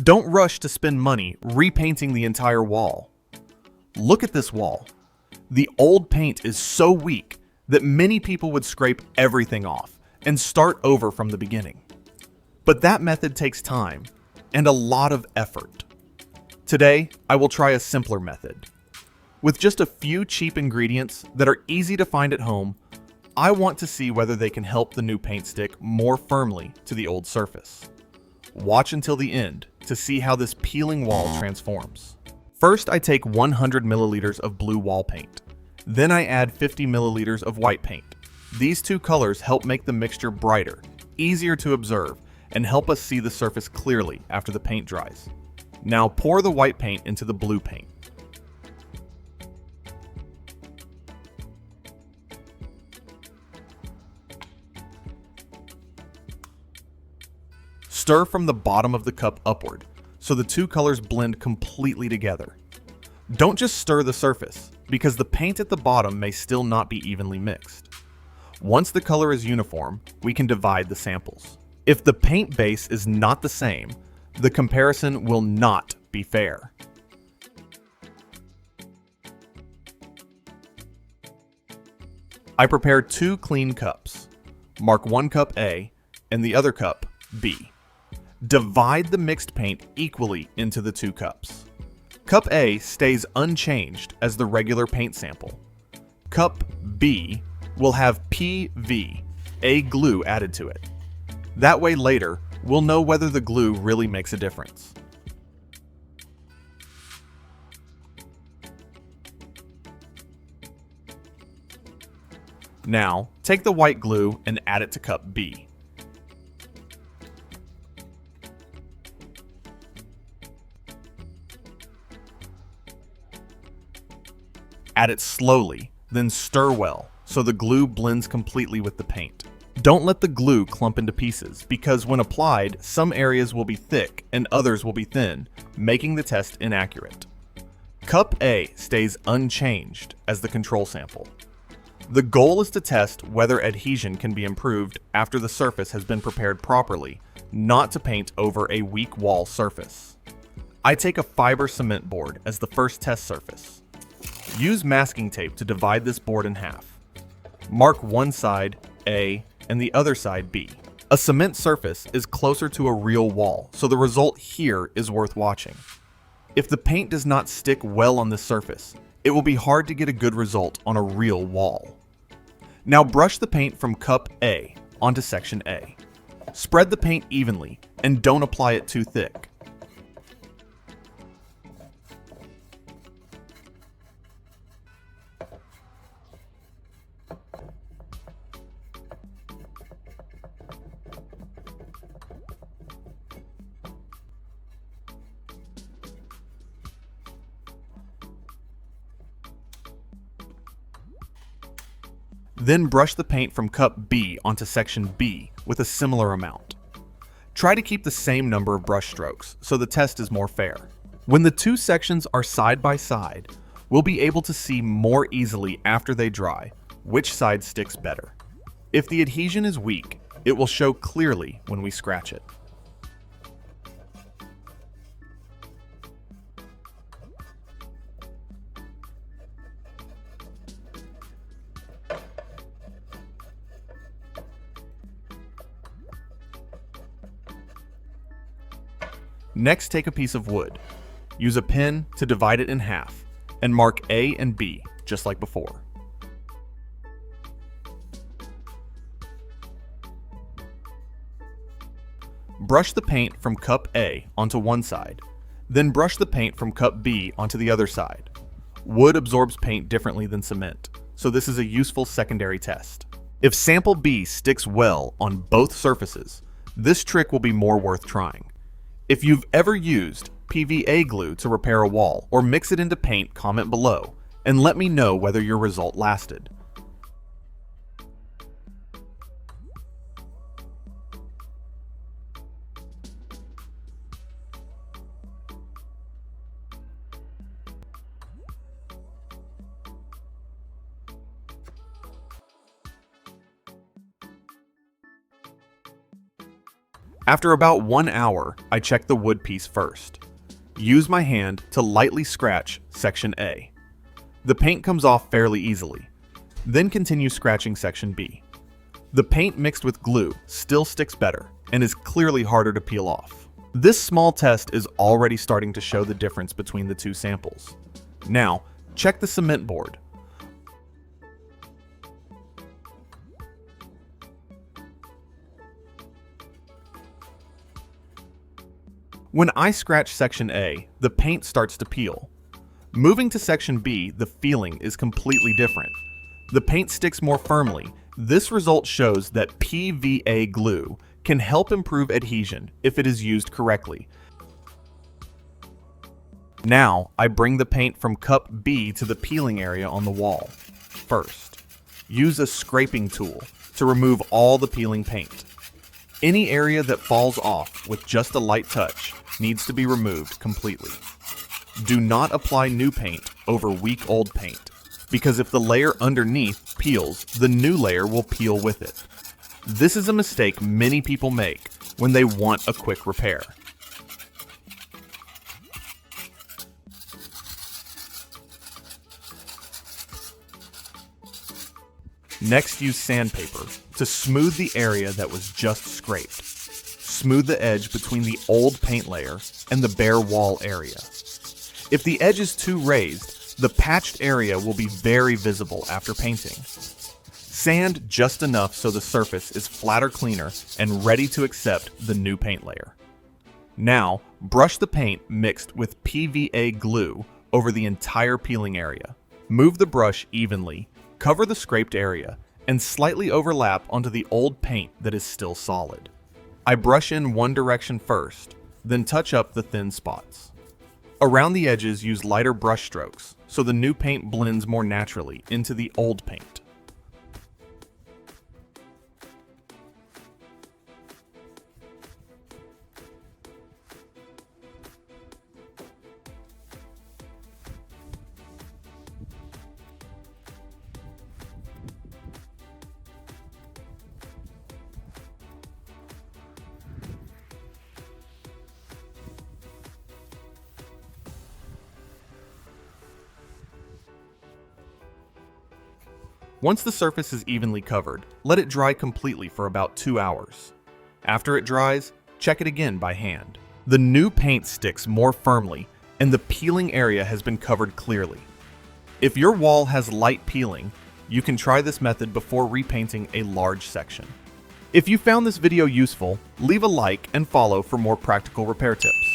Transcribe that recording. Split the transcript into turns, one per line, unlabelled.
Don't rush to spend money repainting the entire wall. Look at this wall. The old paint is so weak that many people would scrape everything off and start over from the beginning. But that method takes time and a lot of effort. Today, I will try a simpler method. With just a few cheap ingredients that are easy to find at home, I want to see whether they can help the new paint stick more firmly to the old surface. Watch until the end to see how this peeling wall transforms. First, I take 100 milliliters of blue wall paint. Then I add 50 milliliters of white paint. These two colors help make the mixture brighter, easier to observe, and help us see the surface clearly after the paint dries. Now pour the white paint into the blue paint. Stir from the bottom of the cup upward, so the two colors blend completely together. Don't just stir the surface, because the paint at the bottom may still not be evenly mixed. Once the color is uniform, we can divide the samples. If the paint base is not the same, the comparison will not be fair. I prepare 2 clean cups. Mark one cup A and the other cup B. Divide the mixed paint equally into the 2 cups. Cup A stays unchanged as the regular paint sample. Cup B will have PVA glue added to it. That way later, we'll know whether the glue really makes a difference. Now, take the white glue and add it to cup B. Add it slowly, then stir well, so the glue blends completely with the paint. Don't let the glue clump into pieces, because when applied, some areas will be thick and others will be thin, making the test inaccurate. Cup A stays unchanged as the control sample. The goal is to test whether adhesion can be improved after the surface has been prepared properly, not to paint over a weak wall surface. I take a fiber cement board as the first test surface. Use masking tape to divide this board in half. Mark one side A and the other side B. A cement surface is closer to a real wall, so the result here is worth watching. If the paint does not stick well on this surface, it will be hard to get a good result on a real wall. Now brush the paint from cup A onto section A. Spread the paint evenly and don't apply it too thick. Then brush the paint from cup B onto section B with a similar amount. Try to keep the same number of brush strokes so the test is more fair. When the two sections are side by side, we'll be able to see more easily after they dry which side sticks better. If the adhesion is weak, it will show clearly when we scratch it. Next, take a piece of wood. Use a pen to divide it in half and mark A and B just like before. Brush the paint from cup A onto one side, then brush the paint from cup B onto the other side. Wood absorbs paint differently than cement, so this is a useful secondary test. If sample B sticks well on both surfaces, this trick will be more worth trying. If you've ever used PVA glue to repair a wall or mix it into paint, comment below and let me know whether your result lasted. After about 1 hour, I check the wood piece first. Use my hand to lightly scratch section A. The paint comes off fairly easily. Then continue scratching section B. The paint mixed with glue still sticks better and is clearly harder to peel off. This small test is already starting to show the difference between the two samples. Now, check the cement board. When I scratch section A, the paint starts to peel. Moving to section B, the feeling is completely different. The paint sticks more firmly. This result shows that PVA glue can help improve adhesion if it is used correctly. Now, I bring the paint from cup B to the peeling area on the wall. First, use a scraping tool to remove all the peeling paint. Any area that falls off with just a light touch needs to be removed completely. Do not apply new paint over weak old paint, because if the layer underneath peels, the new layer will peel with it. This is a mistake many people make when they want a quick repair. Next, use sandpaper to smooth the area that was just scraped. Smooth the edge between the old paint layer and the bare wall area. If the edge is too raised, the patched area will be very visible after painting. Sand just enough so the surface is flatter, cleaner, and ready to accept the new paint layer. Now, brush the paint mixed with PVA glue over the entire peeling area. Move the brush evenly, cover the scraped area, and slightly overlap onto the old paint that is still solid. I brush in one direction first, then touch up the thin spots. Around the edges, use lighter brush strokes so the new paint blends more naturally into the old paint. Once the surface is evenly covered, let it dry completely for about 2 hours. After it dries, check it again by hand. The new paint sticks more firmly and the peeling area has been covered clearly. If your wall has light peeling, you can try this method before repainting a large section. If you found this video useful, leave a like and follow for more practical repair tips.